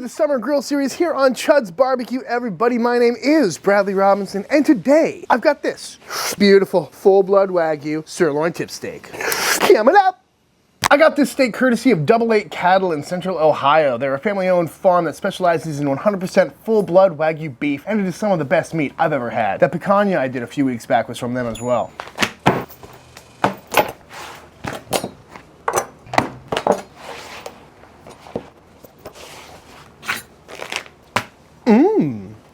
the Summer Grill Series here on Chuds BBQ, everybody. My name is Bradley Robinson, and today I've got this beautiful full-blood Wagyu sirloin tip steak. Coming up! I got this steak courtesy of Double 8 Cattle in Central Ohio. They're a family-owned farm that specializes in 100% full-blood Wagyu beef, and it is some of the best meat I've ever had. That picanha I did a few weeks back was from them as well.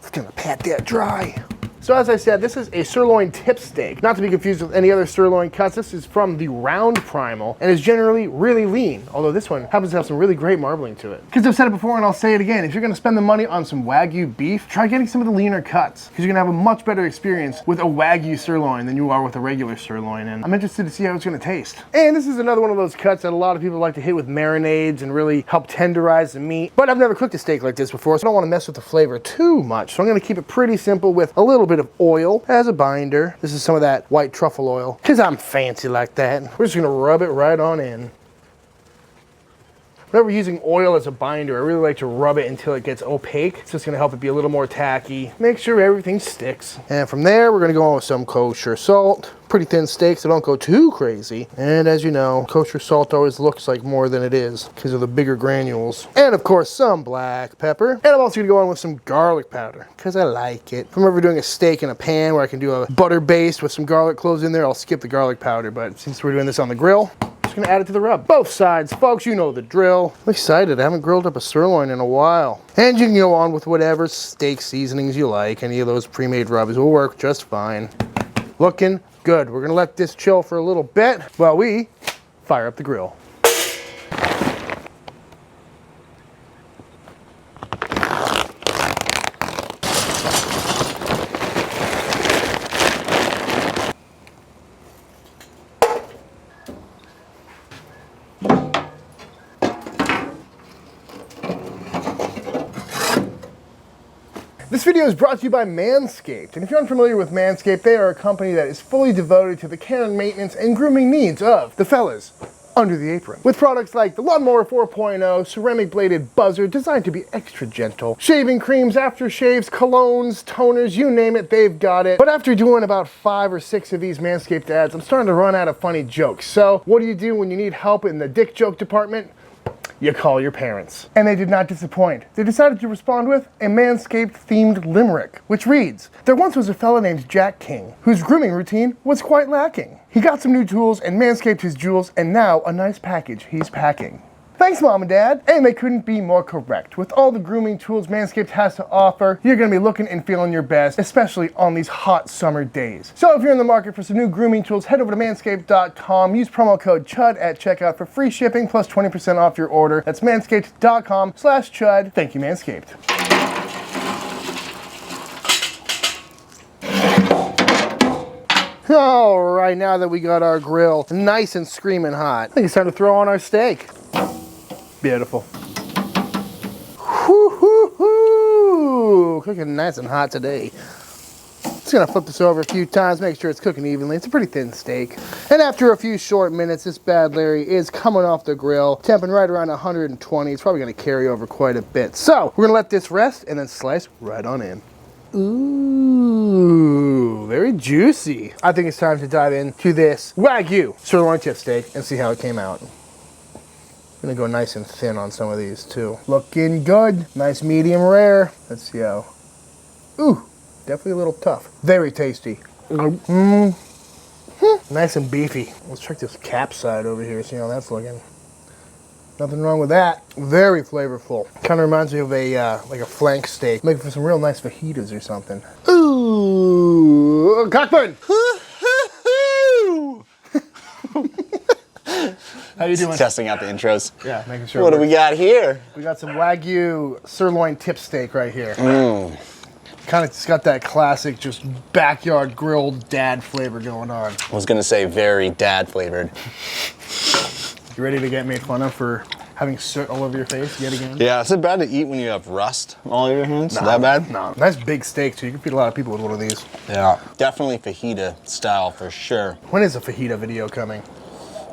It's gonna pat that dry. So as I said, this is a sirloin tip steak, not to be confused with any other sirloin cuts. This is from the round primal and is generally really lean, although this one happens to have some really great marbling to it. Because I've said it before and I'll say it again, if you're gonna spend the money on some Wagyu beef, try getting some of the leaner cuts, because you're gonna have a much better experience with a Wagyu sirloin than you are with a regular sirloin, and I'm interested to see how it's gonna taste. And this is another one of those cuts that a lot of people like to hit with marinades and really help tenderize the meat, but I've never cooked a steak like this before, so I don't wanna mess with the flavor too much. So I'm gonna keep it pretty simple with a little bit of oil as a binder. This is some of that white truffle oil, because I'm fancy like that. We're just gonna rub it right on in. Whenever using oil as a binder, I really like to rub it until it gets opaque. It's just gonna help it be a little more tacky. Make sure everything sticks. And from there, we're gonna go on with some kosher salt. Pretty thin steaks, so don't go too crazy. And as you know, kosher salt always looks like more than it is because of the bigger granules. And of course, some black pepper. And I'm also gonna go on with some garlic powder because I like it. If I'm ever doing a steak in a pan where I can do a butter base with some garlic cloves in there, I'll skip the garlic powder. But since we're doing this on the grill, just gonna add it to the rub. Both sides, folks, you know the drill. I'm excited, I haven't grilled up a sirloin in a while. And you can go on with whatever steak seasonings you like. Any of those pre-made rubs will work just fine. Looking good. We're gonna let this chill for a little bit while we fire up the grill. This video is brought to you by Manscaped, and if you're unfamiliar with Manscaped, they are a company that is fully devoted to the care and maintenance and grooming needs of the fellas under the apron. With products like the Lawnmower 4.0, ceramic bladed buzzer designed to be extra gentle, shaving creams, aftershaves, colognes, toners, you name it, they've got it. But after doing about 5 or 6 of these Manscaped ads, I'm starting to run out of funny jokes. So what do you do when you need help in the dick joke department? You call your parents. And they did not disappoint. They decided to respond with a Manscaped-themed limerick, which reads, "There once was a fella named Jack King, whose grooming routine was quite lacking. He got some new tools and manscaped his jewels, and now a nice package he's packing." Thanks, Mom and Dad. And they couldn't be more correct. With all the grooming tools Manscaped has to offer, you're gonna be looking and feeling your best, especially on these hot summer days. So if you're in the market for some new grooming tools, head over to manscaped.com, use promo code CHUD at checkout for free shipping plus 20% off your order. That's manscaped.com/CHUD. Thank you, Manscaped. All right, now that we got our grill nice and screaming hot, I think it's time to throw on our steak. Beautiful. Whoo-hoo-hoo! Cooking nice and hot today. Just gonna flip this over a few times, make sure it's cooking evenly. It's a pretty thin steak. And after a few short minutes, this bad Larry is coming off the grill, temping right around 120. It's probably gonna carry over quite a bit. So we're gonna let this rest and then slice right on in. Ooh, very juicy. I think it's time to dive into this Wagyu sirloin tip steak and see how it came out. I'm gonna go nice and thin on some of these too. Looking good. Nice medium rare. Let's see how. Ooh, definitely a little tough. Very tasty. Nice and beefy. Let's check this cap side over here, see how that's looking. Nothing wrong with that. Very flavorful. Kind of reminds me of a like a flank steak. Making for some real nice fajitas or something. Ooh, Cockburn! How you doing? Testing out the intros. Yeah, making sure. What do we got here? We got some Wagyu sirloin tip steak right here. Kind of, it's got that classic, just backyard grilled dad flavor going on. I was gonna say very dad flavored. You ready to get made fun of for having soot all over your face yet again? Yeah, is it bad to eat when you have rust all over your hands? Is that bad? No, nice big steak too. You can feed a lot of people with one of these. Yeah, definitely fajita style for sure. When is a fajita video coming?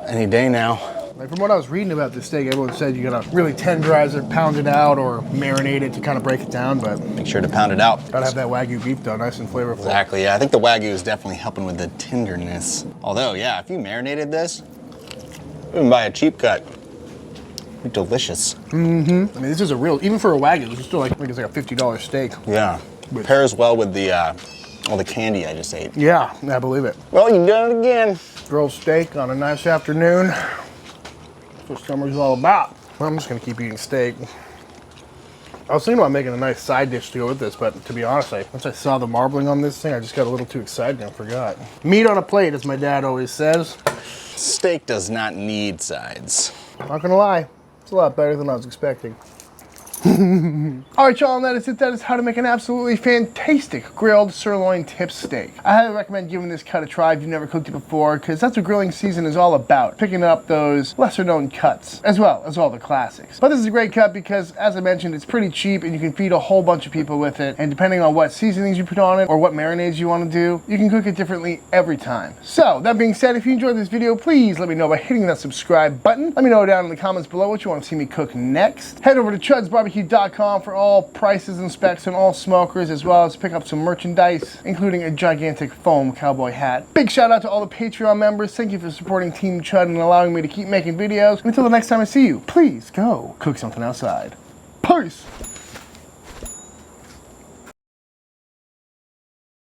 Any day now. Like from what I was reading about this steak, everyone said you gotta really tenderize it, pound it out, or marinate it to kind of break it down, but Make sure to pound it out. gotta have that Wagyu beef though, nice and flavorful. Exactly, yeah. I think the Wagyu is definitely helping with the tenderness. Although, yeah, if you marinated this, even buy a cheap cut, it'd be delicious. I mean, this is a real, even for a Wagyu, this is still like, I think it's like a $50 steak. Yeah. Pairs well with the all the candy I just ate. Yeah, I believe it. Well, you done it again. Grilled steak on a nice afternoon. That's what summer's all about. Well, I'm just gonna keep eating steak. I was thinking about making a nice side dish to go with this, but to be honest, once I saw the marbling on this thing, I just got a little too excited and I forgot. Meat on a plate, as my dad always says. Steak does not need sides. Not gonna lie, it's a lot better than I was expecting. Alright y'all, and that is it. That is how to make an absolutely fantastic grilled sirloin tip steak. I highly recommend giving this cut a try if you've never cooked it before, because that's what grilling season is all about, picking up those lesser known cuts, as well as all the classics. But this is a great cut because, as I mentioned, it's pretty cheap and you can feed a whole bunch of people with it, and depending on what seasonings you put on it or what marinades you want to do, you can cook it differently every time. So, that being said, if you enjoyed this video, please let me know by hitting that subscribe button. Let me know down in the comments below what you want to see me cook next. Head over to ChudsBBQ.com for all prices and specs on all smokers, as well as pick up some merchandise, including a gigantic foam cowboy hat. Big shout out to all the Patreon members. Thank you for supporting Team Chud and allowing me to keep making videos. And until the next time I see you, please go cook something outside. Peace!